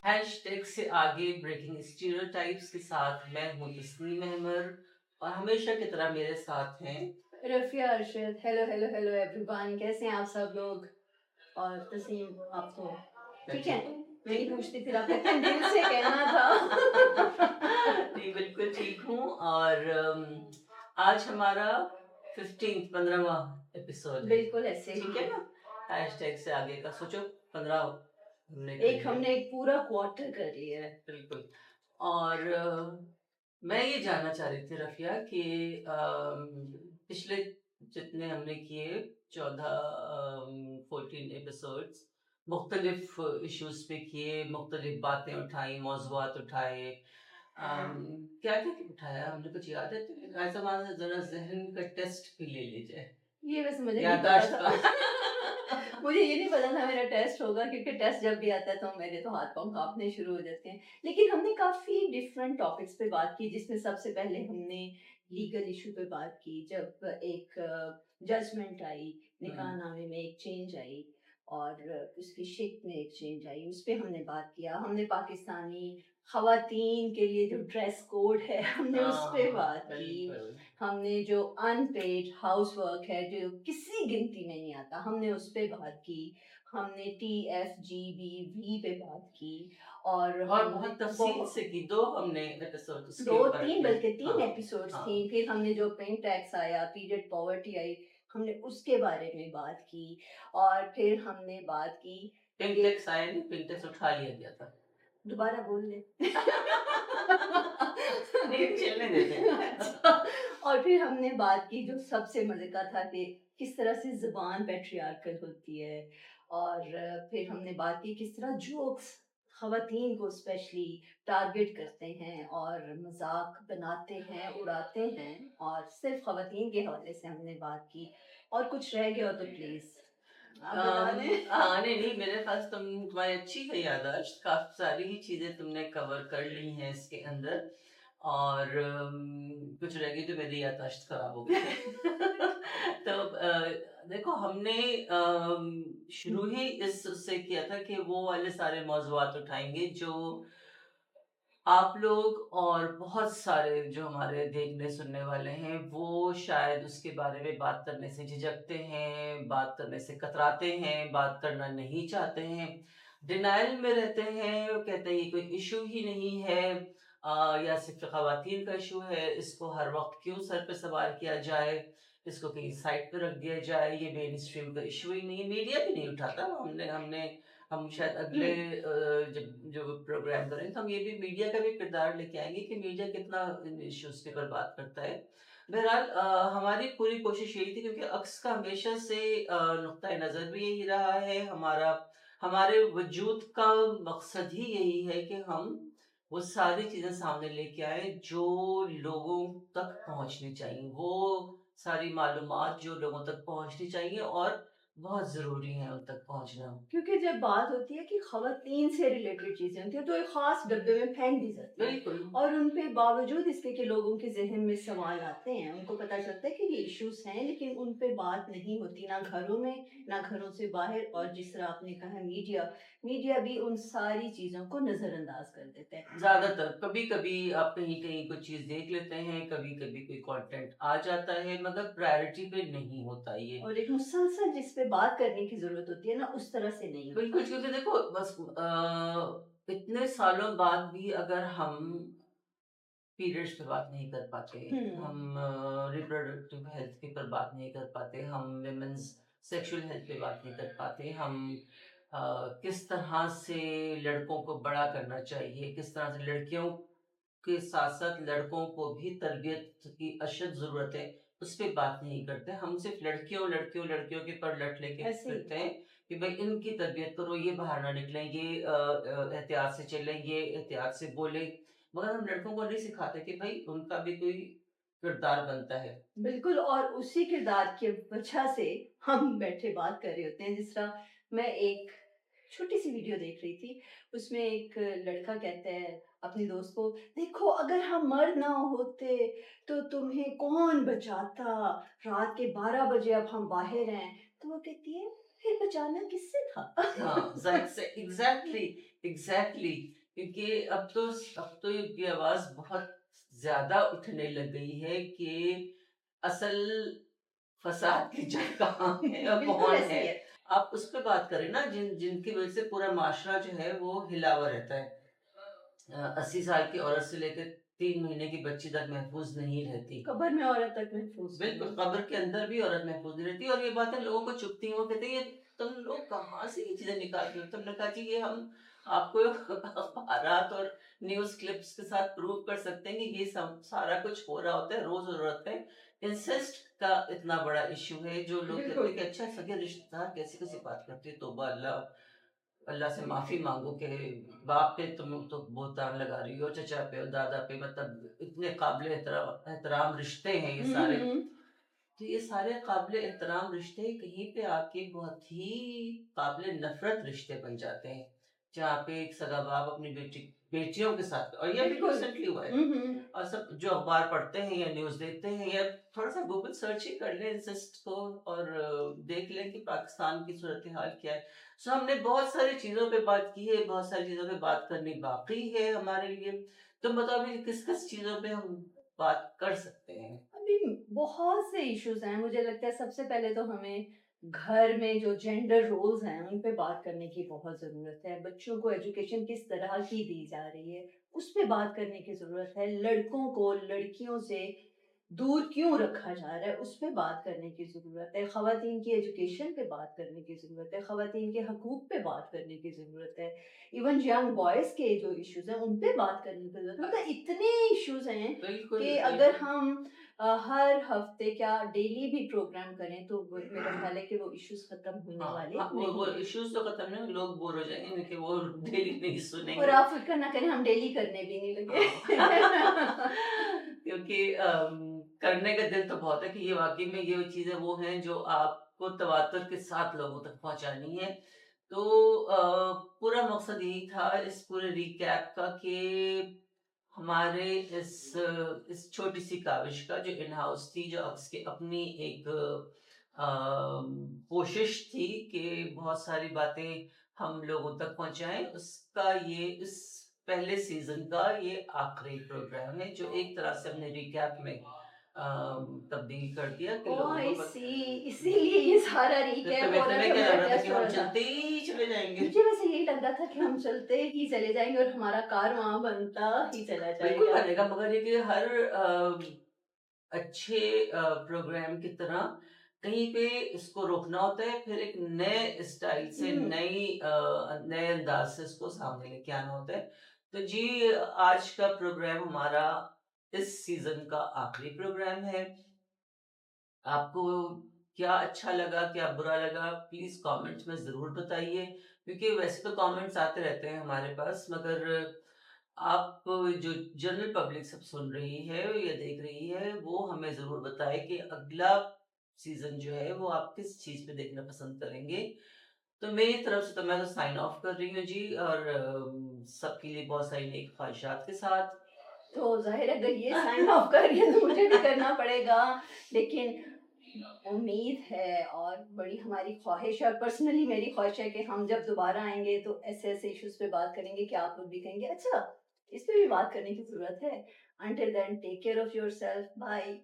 Hashtag से आगे breaking stereotypes के साथ मैं हूँ तस्नीम अहमद और हमेशा की तरह मेरे साथ हैं Rafia Arshad. Hello hello hello everyone, कैसे हैं आप सब लोग? और तसीम, आप तो मैं ठीक है? ठीक हूँ। मैं नहीं ठीक पूछती, फिर आपने इतने दिल से कहना था। नहीं, बिल्कुल ठीक हूँ। और आज हमारा 15वां एपिसोड है। बिल्कुल ऐसे ठीक ही। है ना? हैशटैग से आगे का सोचो, 15 हमने कर एक लिया। हमने एक पूरा क्वार्टर कर लिया है। बिल्कुल। और मैं ये जानना चाह रही थी रफिया कि पिछले जितने हमने किए 14 एपिसोड्स मुख्तलिफ इश्यूज पे किए, मुख्तलिफ बातें उठाई, मौज़ूआत उठाए। क्या क्या उठाया हमने, कुछ याद है तुम्हें? ऐसा मानो जरा जहन का टेस्ट भी ले लीजिए, ये वैसे मुझे नहीं पता याददाश्त था। का। मुझे ये नहीं पता था मेरा टेस्ट होगा, क्योंकि टेस्ट जब भी आता है तो मेरे तो हाथ पांव कांपने शुरू हो जाते हैं। लेकिन हमने काफी डिफरेंट टॉपिक्स पे बात की, जिसमें सबसे पहले हमने लीगल इशू पे बात की, जब एक जजमेंट आई, निकाहनामे में एक चेंज आई और उसकी शिक में एक चेंज आई, उस पे हमने बात किया। हमने पाकिस्तानी खवातीन के लिए जो ड्रेस कोड है हमने उस पे बात की। बिल्कुल। हमने जो अनपेड हाउस वर्क है जो किसी गिनती में नहीं आता, हमने उस पे बात की। हमने TFGBV पे बात की। और और हमने बहुत तफसील से की, 2 हमने एपिसोड उसके दो ऊपर तीन, किए। बल्कि तीन हाँ, एपिसोड्स हाँ। थी। फिर हमने जो पिंक टैक्स आया, पीरियड पॉवर्टी आई, हमने उसके बारे में बात की। और फिर हमने बात की पिंक कि टैक्स आया नहीं, पिंक टैक्स उठा लिया गया था। दोबारा बोल ले। नहीं, चलने देते हैं। अच्छा। और फिर हमने बात की जो सबसे मजे का था, कि किस तरह से जुबान पैट्रियार्कल होती है। और फिर हमने बात की किस तरह जोक्स खवातीन को स्पेशली टारगेट करते हैं और मजाक बनाते हैं, उड़ाते हैं। और सिर्फ खवातीन के हवाले से हमने बात की। और कुछ रह गया हो तो प्लीज आप बता दें। हाँ, नहीं नहीं, मेरे पास तुम्हारी अच्छी है याददाश्त, काफी सारी ही चीजें तुमने कवर कर ली हैं इसके अंदर। और कुछ रह गई तो मेरी याददाश्त खराब हो गई। तो देखो, हमने शुरू ही इस उससे किया था कि वो वाले सारे मौज़ूआत उठाएंगे जो आप लोग और बहुत सारे जो हमारे देखने सुनने वाले हैं वो शायद उसके बारे में बात करने से झिझकते हैं, बात करने से कतराते हैं, बात करना नहीं चाहते हैं, डिनायल में रहते हैं, वो कहते हैं ये कोई इशू ही नहीं है। या सिर्फ खवातीन का इशू है, इसको हर वक्त क्यों सर पे सवार किया जाए, इसको कहीं साइड पे रख दिया जाए, ये मेन स्ट्रीम का इशू ही नहीं है, मीडिया भी नहीं उठाता। हमने हमने हम शायद अगले जब जो प्रोग्राम करें तो हम ये भी मीडिया का भी किरदार लेके आएंगे कि मीडिया कितना इन इश्यूज के ऊपर बात करता है। बहरहाल हमारी पूरी कोशिश यही थी, क्योंकि अक्स का हमेशा से नुक्ता नज़र भी यही रहा है, हमारे वजूद का मकसद ही यही है कि हम वो सारी चीज़ें सामने लेके आए जो लोगों तक पहुंचनी चाहिए, वो सारी मालूमात जो लोगों तक पहुंचनी चाहिए और बहुत ज़रूरी है उन तक पहुंचना। क्योंकि जब बात होती है कि खवातीन से रिलेटेड चीजें होती हैं तो एक खास डब्बे में फेंक दी जाती हैं। बिल्कुल। और उन पे बावजूद इसके कि लोगों के जहन में सवाल आते हैं, उनको पता चलता है कि ये इश्यूज हैं, लेकिन उन पे बात नहीं होती, ना घरों में ना घरों से बाहर। और जिस तरह आपने कहा, मीडिया मीडिया भी उन सारी चीजों को नजरअंदाज कर देता है। ज़्यादातर कभी-कभी आप कहीं-कहीं कुछ चीज़ देख लेते हैं, कभी-कभी कोई कंटेंट आ जाता है, मगर प्रायोरिटी पे नहीं होता ये। और एक मुसलसल जिस पे बात करने की जरूरत होती है ना, उस तरह से नहीं बिल्कुल, होता। क्योंकि देखो बस इतने सालों बाद भी अगर हम पीरियड्स पे बात नहीं कर पाते, हम्म। हम रिप्रोडक्टिव हेल्थ के ऊपर बात नहीं कर पाते, हम विमेंस सेक्सुअल हेल्थ पे बात नहीं कर पाते, हम किस तरह से लड़कों को बड़ा करना चाहिए, किस तरह से लड़कियों के साथ-साथ लड़कों को भी तरबियत की अशद ज़रूरत है, उस पे बात नहीं करते। हम सिर्फ़ लड़कियों, लड़कियों, लड़कियों के ऊपर लठ लेके ऐसे ही। फिरते हैं कि भई इनकी तरबियत करो, ये बाहर ना निकलें, ये एहतियात से चलें, ये एहतियात से बोलें। मगर हम लड़कों को नहीं सिखाते कि भई उनका भी कोई किरदार बनता है। बिल्कुल। और उसी किरदार की वजह से हम बैठे बात कर रहे होते हैं। जिस तरह मैं एक छोटी सी वीडियो देख रही थी, उसमें एक लड़का कहता है अपनी दोस्त को, देखो अगर हम मर्द ना होते तो तुम्हें कौन बचाता, रात के 12 बजे अब हम बाहर हैं। तो वो कहती है, फिर बचाना किससे था? हाँ, ज़ाहिर से एग्ज़ैक्टली, एग्ज़ैक्टली। क्योंकि अब तो ये आवाज बहुत ज्यादा उठने लग गई है कि असल फसाद की जड़ कहाँ है और बिल्कुल कौन ऐसे है। ही है। आप उस पर बात करें ना जिनकी वजह से पूरा माशरा जो है वो हिला हुआ रहता है। 80 साल की औरत से लेकर 3 महीने की बच्ची तक महफूज नहीं रहती। कब्र में औरत तक महफूज नहीं बिल्कुल है। कब्र के अंदर भी औरत महफूज नहीं रहती। और ये बातें लोगों को चुभती हैं, वो कहते हैं ये तुम लोग कहाँ से ये चीजें निकालते हो। तुमने कहा जी ये हम आपको अखबारात और न्यूज क्लिप्स के साथ प्रूव कर सकते हैं कि ये सारा कुछ हो रहा होता है, रोज जरूरत है। इंसेस्ट का इतना बड़ा इशू है जो लोग कहते बिल्कुल। हैं कि अच्छा सगे रिश्तेदार कैसी कैसी बात करते हैं। तौबा अल्लाह, अल्लाह से माफी मांगो कि बाप पे तुम तो बोहतान लगा रही हो, चचा पे और दादा पे, मतलब इतने काबिल एहतराम रिश्ते हैं ये सारे। हम्म। तो ये सारे काबिल एहतराम रिश्ते कहीं पे आके बहुत ही काबिल नफरत रिश्ते बन जाते हैं, जहाँ पे एक सगा बाप अपनी बेटियों के साथ, और ये अभी बिल्कुल। रिसेंटली हुआ है। हम्म। और सब जो अखबार पढ़ते हैं या न्यूज देखते हैं या थोड़ा सा गूगल सर्च ही कर लें इंसिस्ट को, और देख लें कि पाकिस्तान की सूरत हाल क्या है। सो हमने बहुत सारी चीजों पे बात की है, बहुत सारी चीजों पे बात करनी बाकी है हमारे लिए। तुम बताओ अभी किस किस चीजों पे हम बात कर सकते हैं। अभी बहुत से इश्यूज हैं। मुझे लगता है सबसे पहले तो हमें घर में जो जेंडर रोल्स हैं उन पे बात करने की बहुत ज़रूरत है। बच्चों को एजुकेशन किस तरह की दी जा रही है उस पे बात करने की ज़रूरत है। लड़कों को लड़कियों से दूर क्यों रखा जा रहा है उस पे बात करने की ज़रूरत है। ख़वातीन की एजुकेशन पे बात करने की ज़रूरत है। ख़वातीन के हकूक़ पे बात करने की ज़रूरत है। इवन यंग बॉयज़ के जो इश्यूज़ हैं उन पे बात करने की ज़रूरत है। मतलब इतने इश्यूज़ हैं बिल्कुल कि अगर हम हर हफ्ते क्या डेली भी प्रोग्राम करें तो मेरा ख्याल है कि वो इश्यूज खत्म होने हाँ वाले हाँ, वो नहीं है। इश्यूज तो खत्म नहीं, लोग बोर हो जाएंगे कि वो डेली नहीं और सुनेंगे। आप फिक्र ना करें, हम डेली करने भी नहीं लगे। हाँ। क्योंकि करने का दिल तो बहुत है कि ये वाकई में ये चीजें वो हैं जो आपको तवातर के साथ लोगों तक पहुंचानी है। तो पूरा मकसद यही था इस पूरे रिकैप का कि हमारे इस छोटी सी काविश का जो इन हाउस थी, जो उसकी अपनी एक कोशिश थी कि बहुत सारी बातें हम लोगों तक पहुंचाएं, उसका ये इस पहले सीजन का ये आखिरी प्रोग्राम है जो एक तरह से हमने रिकैप में तब्दील कर दिया कि ओह लोगों आई को सी, इसीलिए ये सारा तो रिकैप हो रहा तुम्हें है कि क्या लग हमारा रहा था कि टेस्ट हो हम रहा था। चलते ही चले जाएंगे। मुझे वैसे यही लग रहा था कि हम चलते ही चले जाएंगे और हमारा कार वहां बनता ही चला बिल्कुल जाएगा। बनेगा, मगर ये कि हर अच्छे प्रोग्राम की तरह कहीं पे इसको रोकना होता है, फिर एक नए स्टाइल से हम्म। नए अंदाज से इसको सामने लेके आना होता है। तो जी आज का प्रोग्राम हमारा इस सीजन का आखिरी प्रोग्राम है। आपको क्या अच्छा लगा, क्या बुरा लगा, प्लीज कमेंट्स में जरूर बताइए। क्योंकि वैसे तो कमेंट्स आते रहते हैं हमारे पास, मगर आप जो जनरल पब्लिक सब सुन रही है या देख रही है वो हमें जरूर बताए कि अगला सीजन जो है वो आप किस चीज पे देखना पसंद करेंगे। तो मेरी तरफ से तो मैं तो साइन ऑफ कर रही हूँ जी, और सबके लिए बहुत सारी नेक ख्वाहिशात के साथ। तो जाहिर है अगर ये साइन ऑफ कर रही है तो मुझे भी करना पड़ेगा। लेकिन उम्मीद है और बड़ी हमारी ख्वाहिश है और पर्सनली मेरी ख्वाहिश है कि हम जब दोबारा आएंगे तो ऐसे ऐसे इश्यूज पे बात करेंगे कि आप लोग भी कहेंगे अच्छा इस पे भी बात करने की जरूरत है। Until then take care of yourself, bye.